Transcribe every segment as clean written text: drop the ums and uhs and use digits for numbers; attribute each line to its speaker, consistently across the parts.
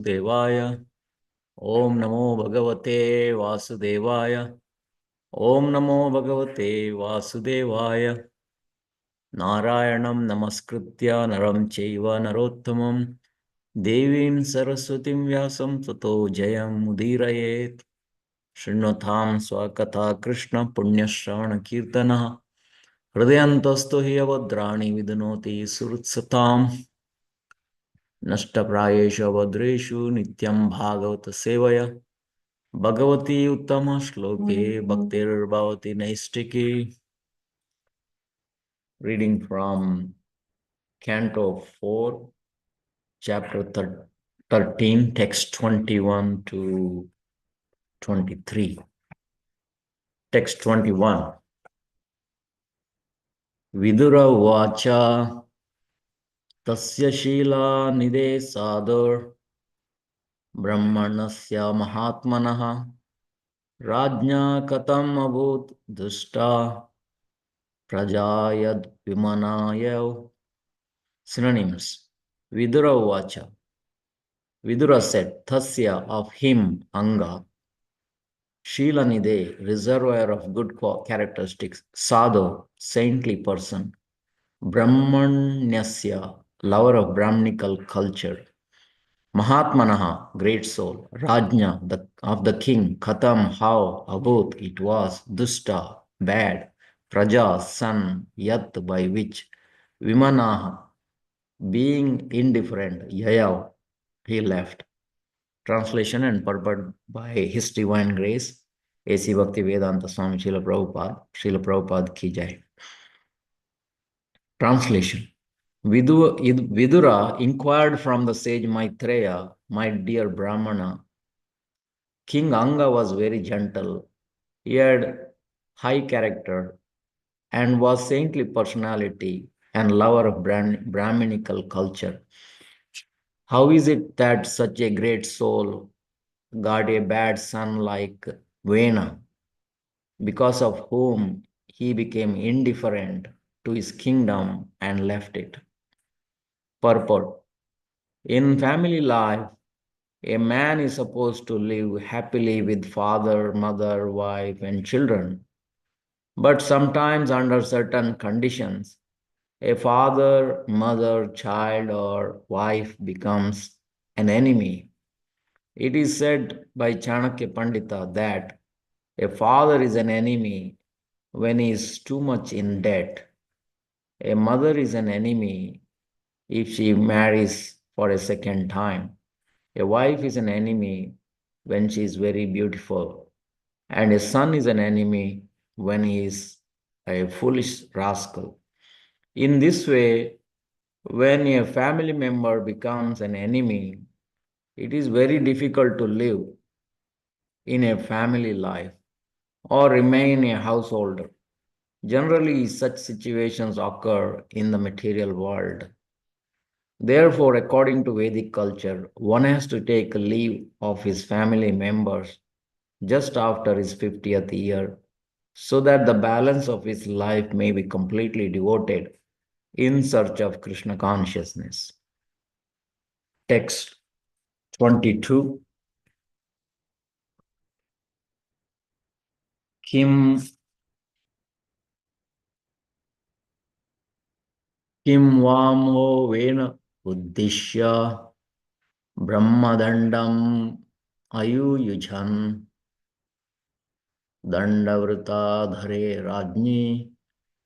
Speaker 1: Devaya. Om Namo Bhagavate Vasudevaya. Om Namo Bhagavate Vasudevaya. Narayanam Namaskritya Naram Chaiva Narottamam Devim Saraswatim Vyasam Tato Jayam Mudirayet. Shrinvatham Swakatha Krishna Punyashravana Kirtana Hridayantastu hi avadrani vidunoti surutsatam Nashtaprayeshu avadreshu nityam bhagavata sevaya Bhagavati Uttama Shloke Bhaktir Bhavati Naistiki. Reading from Canto 4, Chapter 13, text 21 to 23. Text 21. Vidura Vacha Tasya Shila Nide Sadar Brahmanasya Mahatmanaha Rajna Katam Abhut Dusta Prajayad Vimanayav. Synonyms. Vidura Vacha. Vidura said, Thasya of him, Anga. Shilanide, reservoir of good characteristics. Sadhu, saintly person. Brahmanyasya, lover of Brahminical culture. Mahatmanaha, great soul. Rajna, of the king. Khatam, how. Abhut, it was. Dusta, bad. Praja, son. Yat, by which. Vimanaha, being indifferent. Yayav, he left. Translation and purport by His Divine Grace, A.C. Bhaktivedanta Swami Srila Prabhupada Ki Jai. Translation. Vidura inquired from the sage Maitreya, my dear Brahmana, King Anga was very gentle. He had high character and was saintly personality and lover of Brahminical culture. How is it that such a great soul got a bad son like Vena, because of whom he became indifferent to his kingdom and left it? Purport. In family life, a man is supposed to live happily with father, mother, wife, and children. But sometimes, under certain conditions, a father, mother, child, or wife becomes an enemy. It is said by Chanakya Pandita that a father is an enemy when he is too much in debt. A mother is an enemy if she marries for a second time. A wife is an enemy when she is very beautiful. And a son is an enemy when he is a foolish rascal. In this way, when a family member becomes an enemy, it is very difficult to live in a family life or remain a householder. Generally, such situations occur in the material world. Therefore, according to Vedic culture, one has to take leave of his family members just after his 50th year so that the balance of his life may be completely devoted in search of Krishna consciousness. Text 22. Kim Vamo Vena Uddishya Brahmadandam Ayuyujhan Dandavrita Dhare Rajni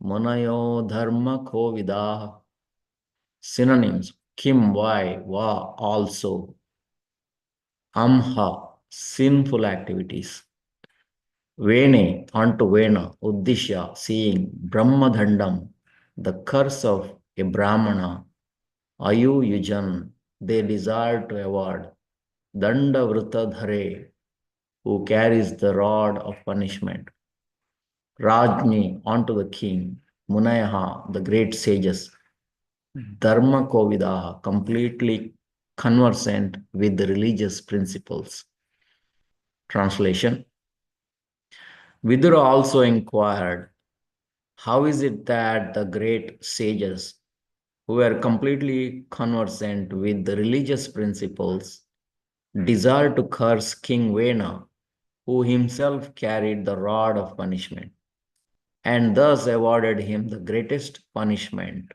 Speaker 1: Munayo Dharma Kovida. Synonyms. Kim, why, va, also. Amha, sinful activities. Vene, onto Vena, Uddishya, seeing. Brahmadandam, the curse of a Brahmana. Ayuyujan, they desire to avoid. Dandavrita Dhare, who carries the rod of punishment. Rajni, onto the king. Munayaha, the great sages. Dharma Kovidaha, completely conversant with the religious principles. Translation. Vidura also inquired, how is it that the great sages, who were completely conversant with the religious principles, desired to curse King Vena, who himself carried the rod of punishment, and thus awarded him the greatest punishment,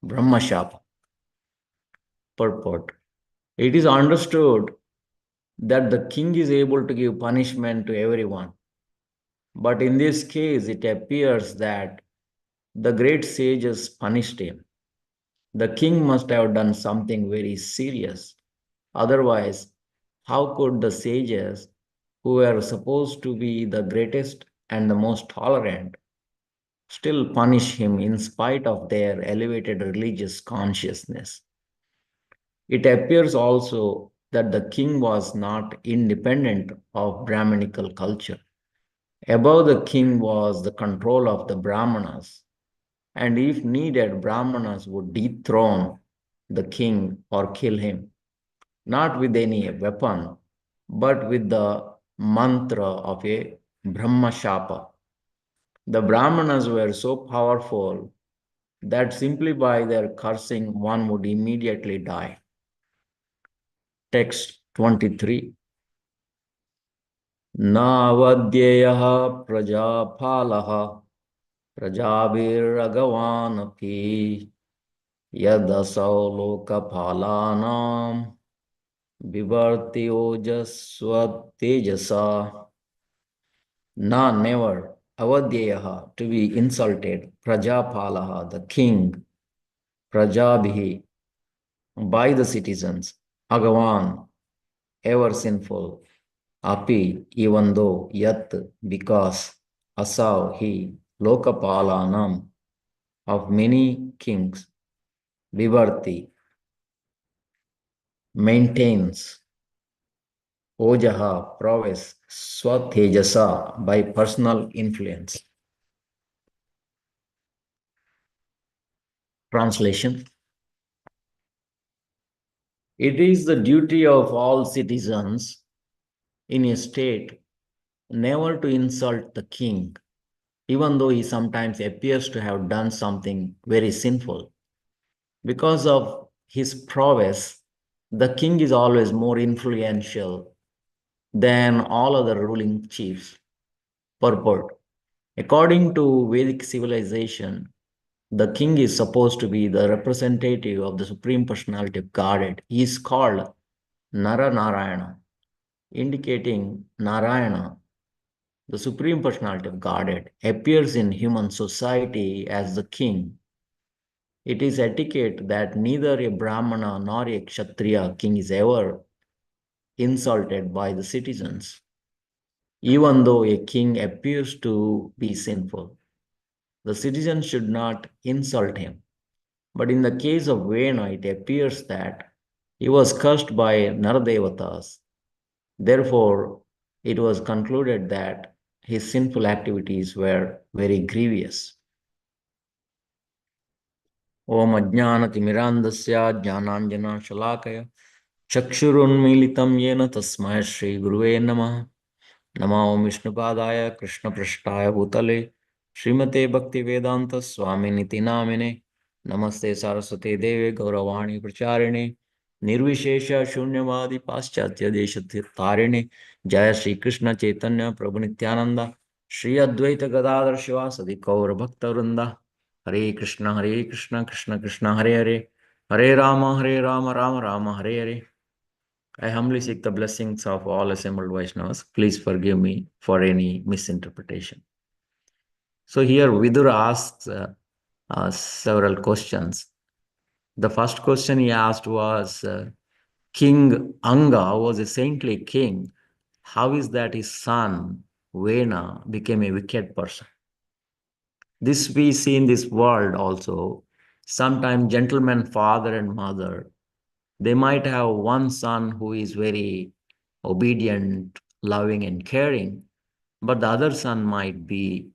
Speaker 1: Brahmashapa. Purport. It is understood that the king is able to give punishment to everyone. But in this case, it appears that the great sages punished him. The king must have done something very serious. Otherwise, how could the sages, who were supposed to be the greatest and the most tolerant, still punish him in spite of their elevated religious consciousness? It appears also that the king was not independent of Brahminical culture. Above the king was the control of the Brahmanas, and if needed, Brahmanas would dethrone the king or kill him, not with any weapon, but with the mantra of a Brahmashapa. The Brahmanas were so powerful that simply by their cursing one would immediately die. Text 23. Navadhyayah prajapalaha prajabhiragavanaphi yadasau lokapalanam bivarti ojasvatejasa. Na, never, avadhyayah, to be insulted, prajapalaha, the king, prajabhi, by the citizens, agavan, ever sinful, api, even though, yat, because, asav, he, lokapalanam, of many kings, vivarti, maintains, ojaha, prowess, swatejasa, by personal influence. Translation. It is the duty of all citizens in a state never to insult the king, even though he sometimes appears to have done something very sinful. Because of his prowess, the king is always more influential than all other ruling chiefs. Purport. According to Vedic civilization, the king is supposed to be the representative of the Supreme Personality of Godhead. He is called Nara Narayana, indicating Narayana, the Supreme Personality of Godhead, appears in human society as the king. It is etiquette that neither a Brahmana nor a Kshatriya king is ever insulted by the citizens, even though a king appears to be sinful. The citizens should not insult him. But in the case of Vena, it appears that he was cursed by Naradevatas. Therefore, it was concluded that his sinful activities were very grievous. Om Ajnanatimirandasya Jnananjana Shalakaya Chakshurunmilitam Yena Tasmaya Shri Guruve Namaha Namo Vishnupadaya Krishna Prashtaya Bhutale Srimate Bhakti Vedanta Swami Niti Namine Namaste Saraswate Deve Gauravani Pracharine Nirvishesha Shunyavadi Paschatya Deshatarine Jaya Shri Krishna Chaitanya Prabhu Nityananda Shri Advaita Gadadhar Shivasadi Kaur Bhakta Vrinda Hare Krishna Krishna Krishna Hare Hare Hare Rama Rama Rama Hare Hare. I humbly seek the blessings of all assembled Vaishnavas. Please forgive me for any misinterpretation. So here Vidura asks several questions. The first question he asked was, King Anga was a saintly king. How is that his son Vena became a wicked person? This we see in this world also. Sometimes gentlemen, father and mother, they might have one son who is very obedient, loving, and caring, but the other son might be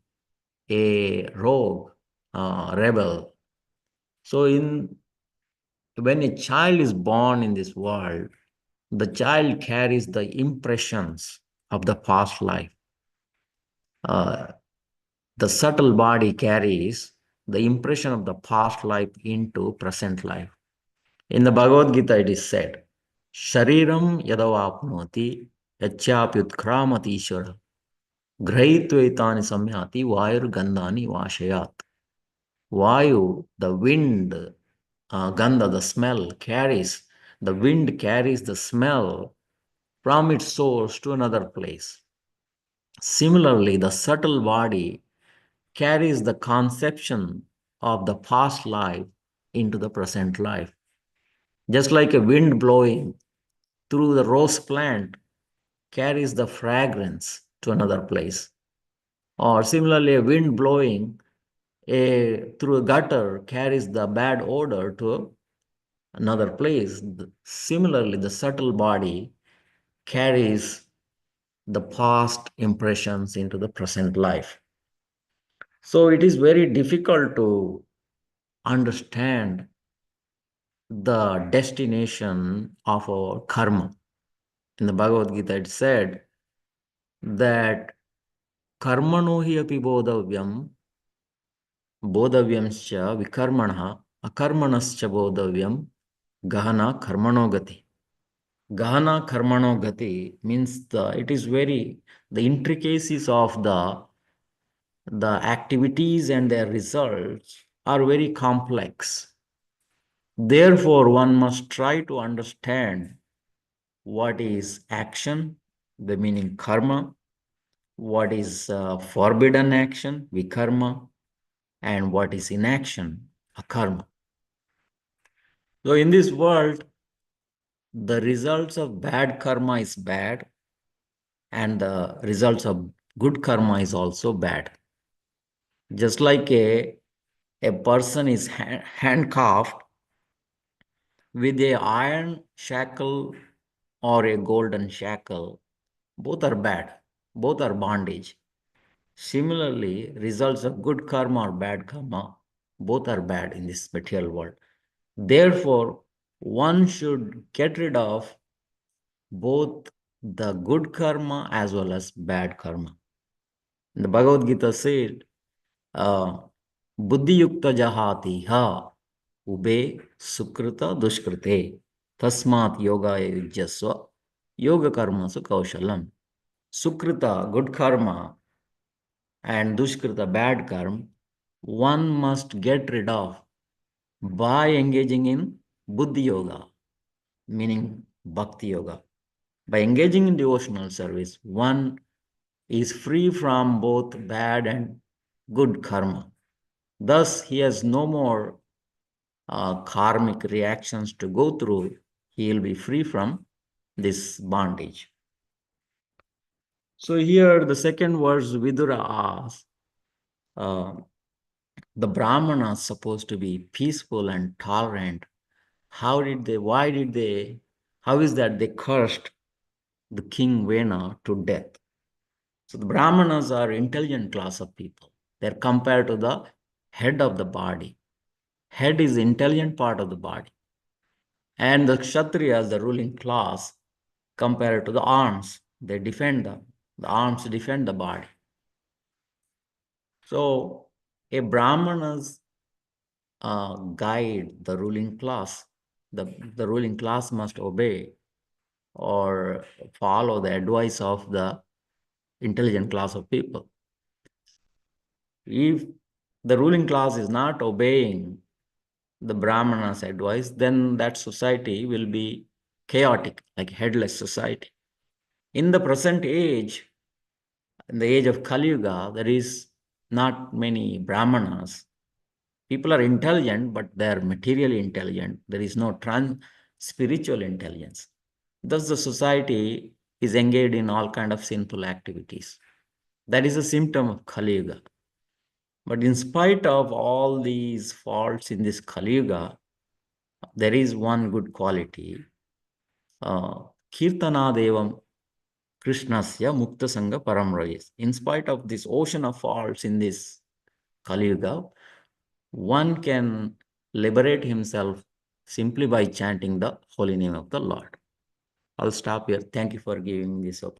Speaker 1: a rogue, rebel. So, when a child is born in this world, the child carries the impressions of the past life. The subtle body carries the impression of the past life into present life. In the Bhagavad Gita, it is said, Shariram yadavapnoti yachapyutkramatishvara grahitvetani samyati vayur gandhani vashayat. Vayu, the wind, gandha, the smell, the wind carries the smell from its source to another place. Similarly, the subtle body carries the conception of the past life into the present life. Just like a wind blowing through the rose plant carries the fragrance to another place. Or similarly, a wind blowing through a gutter carries the bad odor to another place. Similarly, the subtle body carries the past impressions into the present life. So it is very difficult to understand the destination of our karma. In the Bhagavad Gita, it said that karmano hi api bodhavyamscha vikarmanah akarmanascha bodhavyam gahana karmano gati. Gahana karmano gati means it is the intricacies of the activities and their results are very complex. Therefore, one must try to understand what is action, the meaning karma, what is forbidden action, vikarma, and what is inaction, akarma. So in this world, the results of bad karma is bad, and the results of good karma is also bad. Just like a person is handcuffed with a iron shackle or a golden shackle, both are bad, both are bondage. Similarly, results of good karma or bad karma, both are bad in this material world. Therefore, one should get rid of both the good karma as well as bad karma. The Bhagavad Gita said, Buddhi yukta jahati ha ube sukrita dushkrite tasmat yoga yujyasva yoga karma su kaushalam. Sukrita, good karma, and dushkrita, bad karma, one must get rid of by engaging in buddhi yoga, meaning bhakti yoga. By engaging in devotional service, one is free from both bad and good karma. Thus, he has no more karmic reactions to go through. He will be free from this bondage. So here, the second verse, Vidura asks, uh, the Brahmanas supposed to be peaceful and tolerant. How is that they cursed the king Vena to death? So the Brahmanas are intelligent class of people. They're compared to the head of the body. Head is the intelligent part of the body. And the Kshatriyas, the ruling class, compared to the arms. They defend them. The arms defend the body. So a Brahmanas guide the ruling class. The ruling class must obey or follow the advice of the intelligent class of people. If the ruling class is not obeying the Brahmanas' advice, then that society will be chaotic, like headless society. In the present age, in the age of Kali Yuga, there is not many Brahmanas. People are intelligent, but they are materially intelligent. There is no spiritual intelligence. Thus, the society is engaged in all kind of sinful activities. That is a symptom of Kali Yuga. But in spite of all these faults in this Kali Yuga, there is one good quality. Kirtana Devam Krishnasya Mukta Sangha Paramrayas. In spite of this ocean of faults in this Kali Yuga, one can liberate himself simply by chanting the holy name of the Lord. I'll stop here. Thank you for giving me this opportunity.